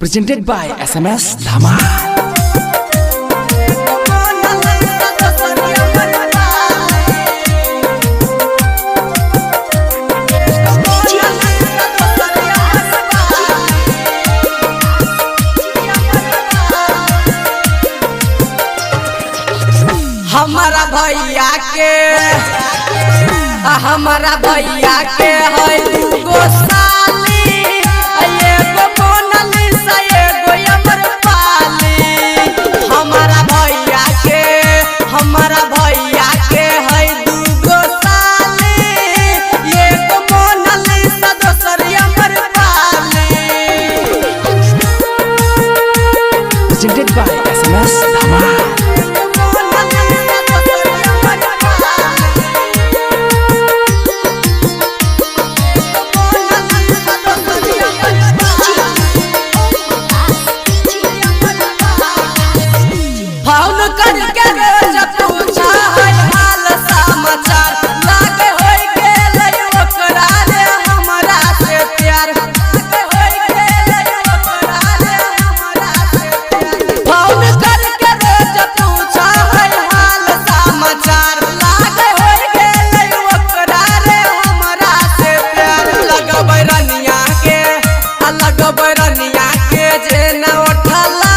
Presented by SMS Dhama. हमारा भैया के है दूगो साली, एगो मोनालिसा एगो अमरपाली। हमारा भैया के है दूगो साली, एगो मोनालिसा दोसर Amrapali. Presented by SMS Dhama. करके रोज पूछा है हाल समाचार, लागे होई गेलै ओकरा रे हमरा से प्यार, लागे होई गेलै ओकरा रे हमरा से प्यार। फोन करके रोज पूछा है हाल समाचार, लागे होई गेलै ओकरा रे हमरा से प्यार। लगबै रनिया के जे न उठला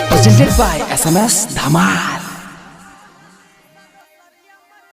Presented by SMS Dhama.